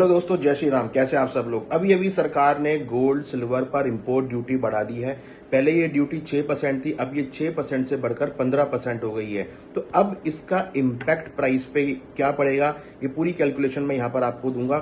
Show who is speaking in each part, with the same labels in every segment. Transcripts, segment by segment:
Speaker 1: Hello दोस्तों, जय श्री राम। कैसे आप सब लोग। अभी अभी सरकार ने गोल्ड सिल्वर पर इंपोर्ट ड्यूटी बढ़ा दी है। पहले ये ड्यूटी 6% थी, अब ये 6% से बढ़कर 15% हो गई है। तो अब इसका इम्पैक्ट प्राइस पे क्या पड़ेगा, ये पूरी कैलकुलेशन मैं यहाँ पर आपको दूंगा।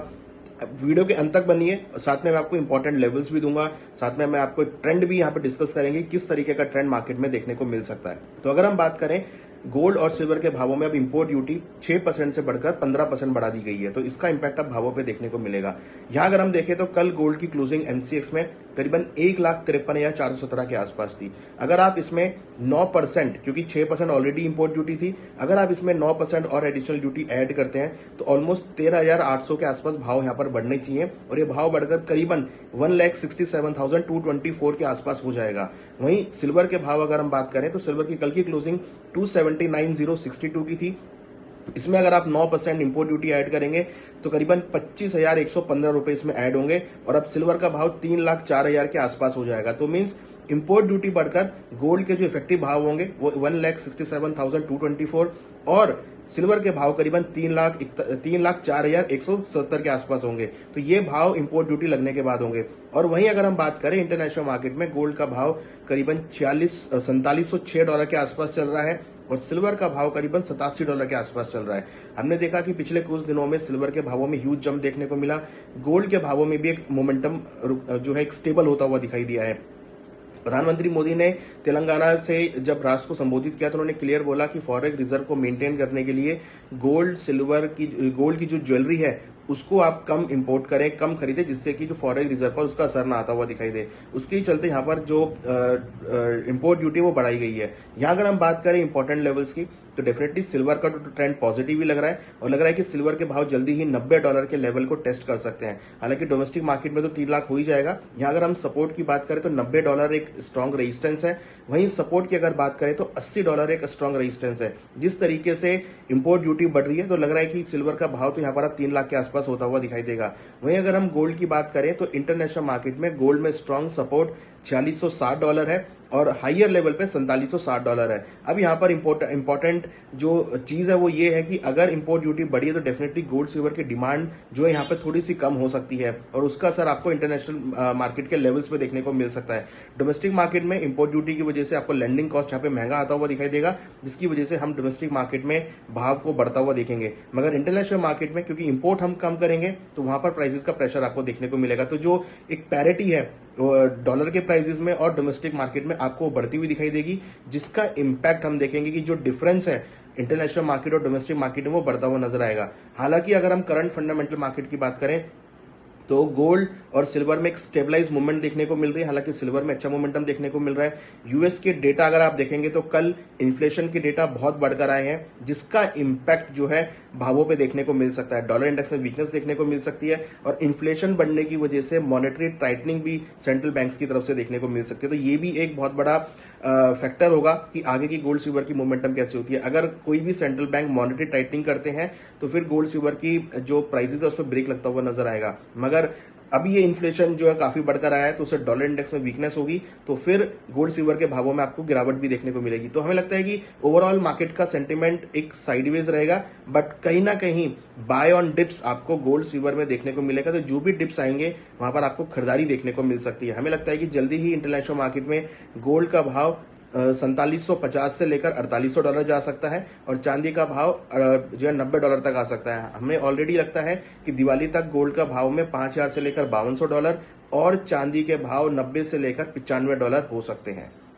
Speaker 1: अब वीडियो के अंत तक बनिए, साथ में मैं आपको इंपॉर्टेंट लेवल्स भी दूंगा, साथ में मैं आपको ट्रेंड भी यहाँ पे डिस्कस करेंगे, किस तरीके का ट्रेंड मार्केट में देखने को मिल सकता है। तो अगर हम बात करें गोल्ड और सिल्वर के भावों में, अब इंपोर्ट ड्यूटी 6% से बढ़कर 15% बढ़ा दी गई है, तो इसका इंपैक्ट अब भावों पे देखने को मिलेगा। यहां अगर हम देखें तो कल गोल्ड की क्लोजिंग एमसीएक्स में करीबन 1,53,417 के आसपास थी। अगर आप इसमें 9%, क्योंकि 6% ऑलरेडी इंपोर्ट ड्यूटी थी, अगर आप इसमें 9% और एडिशनल ड्यूटी ऐड करते हैं तो ऑलमोस्ट 13,800 के आसपास भाव यहां पर बढ़ने चाहिए, और ये भाव बढ़कर करीबन 1,67,224 के आसपास हो जाएगा। वहीं सिल्वर के भाव अगर हम बात करें तो सिल्वर की कल की क्लोजिंग 279,062 की थी। इसमें अगर आप 9% इंपोर्ट ड्यूटी ऐड करेंगे तो करीबन 25,115 रुपए इसमें ऐड होंगे, और अब सिल्वर का भाव 3,04,000 के आसपास हो जाएगा। तो मींस इंपोर्ट ड्यूटी बढ़कर गोल्ड के जो इफेक्टिव भाव होंगे वो 1,67,224, और सिल्वर के भाव करीबन 3,04,170 के आसपास होंगे। तो ये भाव इंपोर्ट ड्यूटी लगने के बाद होंगे। और वहीं अगर हम बात करें इंटरनेशनल मार्केट में, गोल्ड का भाव करीबन $4706 के आसपास चल रहा है, और सिल्वर का भाव करीबन $87 के आसपास चल रहा है। हमने देखा कि पिछले कुछ दिनों में सिल्वर के भावों में ह्यूज जंप देखने को मिला। गोल्ड के भावों में भी एक मोमेंटम जो है एक स्टेबल होता हुआ दिखाई दिया है। प्रधानमंत्री मोदी ने तेलंगाना से जब राष्ट्र को संबोधित किया तो उन्होंने क्लियर बोला कि फॉरेक्स रिजर्व को मेंटेन करने के लिए गोल्ड की जो ज्वेलरी है उसको आप कम इंपोर्ट करें, कम खरीदें, जिससे कि जो फॉरेक्स रिजर्व पर उसका असर ना आता हुआ दिखाई दे। उसके ही चलते यहाँ पर जो इंपोर्ट ड्यूटी वो बढ़ाई गई है। यहाँ अगर हम बात करें इंपॉर्टेंट लेवल्स की तो डेफिनेटली सिल्वर का तो ट्रेंड पॉजिटिव ही लग रहा है, और लग रहा है कि सिल्वर के भाव जल्दी ही $90 के लेवल को टेस्ट कर सकते हैं। हालांकि डोमेस्टिक मार्केट में तो 3 लाख हो ही जाएगा। यहाँ अगर हम सपोर्ट की बात करें तो $90 एक स्ट्रॉन्ग रेजिस्टेंस है। वहीं सपोर्ट की अगर बात करें तो $80 एक स्ट्रॉन्ग रेजिस्टेंस है। जिस तरीके से इंपोर्ट ड्यूटी बढ़ रही है तो लग रहा है कि सिल्वर का भाव तो यहाँ पर अब 3 लाख के आसपास होता हुआ दिखाई देगा। वहीं अगर हम गोल्ड की बात करें तो इंटरनेशनल मार्केट में गोल्ड में स्ट्रॉन्ग सपोर्ट $4660 है, और हाइयर लेवल पे $4760 है। अब यहाँ पर इंपॉर्टेंट जो चीज है वो ये है कि अगर इंपोर्ट ड्यूटी बढ़ी है तो डेफिनेटली गोल्ड सिल्वर की डिमांड जो है यहाँ पे थोड़ी सी कम हो सकती है, और उसका असर आपको इंटरनेशनल मार्केट के लेवल्स पे देखने को मिल सकता है। डोमेस्टिक मार्केट में इंपोर्ट ड्यूटी की वजह से आपको लैंडिंग कॉस्ट यहाँ पे महंगा आता हुआ दिखाई देगा, जिसकी वजह से हम डोमेस्टिक मार्केट में भाव को बढ़ता हुआ देखेंगे। मगर इंटरनेशनल मार्केट में क्योंकि इंपोर्ट हम कम करेंगे तो वहां पर प्राइसेस का प्रेशर आपको देखने को मिलेगा। तो जो एक पैरिटी है डॉलर के प्राइसेस में और डोमेस्टिक मार्केट में आपको बढ़ती हुई दिखाई देगी, जिसका इंपैक्ट हम देखेंगे कि जो डिफरेंस है इंटरनेशनल मार्केट और डोमेस्टिक मार्केट में वो बढ़ता हुआ नजर आएगा। हालांकि अगर हम करंट फंडामेंटल मार्केट की बात करें तो गोल्ड और सिल्वर में एक स्टेबलाइज मूवमेंट देखने को मिल रही है। हालांकि सिल्वर में अच्छा मोमेंटम देखने को मिल रहा है। यूएस के डेटा अगर आप देखेंगे तो कल इन्फ्लेशन के डेटा बहुत बढ़कर आए हैं, जिसका इंपैक्ट जो है भावों पे देखने को मिल सकता है। डॉलर इंडेक्स में वीकनेस देखने को मिल सकती है, और इन्फ्लेशन बढ़ने की वजह से मॉनेटरी टाइटनिंग भी सेंट्रल बैंक्स की तरफ से देखने को मिल सकती है। तो ये भी एक बहुत बड़ा फैक्टर होगा कि आगे की गोल्ड सिल्वर की मोमेंटम कैसे होती है। अगर कोई भी सेंट्रल बैंक मॉनेटरी टाइटनिंग करते हैं तो फिर गोल्ड सिल्वर की जो प्राइसेस है उस पर ब्रेक लगता हुआ नजर आएगा। मगर अभी ये इन्फ्लेशन जो है काफी बढ़कर आया है तो उससे डॉलर इंडेक्स में वीकनेस होगी, तो फिर गोल्ड सिल्वर के भावों में आपको गिरावट भी देखने को मिलेगी। तो हमें लगता है कि ओवरऑल मार्केट का सेंटीमेंट एक साइडवेज रहेगा, बट कहीं ना कहीं बाय ऑन डिप्स आपको गोल्ड सिल्वर में देखने को मिलेगा। तो जो भी डिप्स आएंगे वहां पर आपको खरीदारी देखने को मिल सकती है। हमें लगता है कि जल्दी ही इंटरनेशनल मार्केट में गोल्ड का भाव 4750 से लेकर $4800 जा सकता है, और चांदी का भाव जो है $90 तक आ सकता है। हमें ऑलरेडी लगता है कि दिवाली तक गोल्ड का भाव में 5000 से लेकर $5200 और चांदी के भाव 90 से लेकर $95 हो सकते हैं।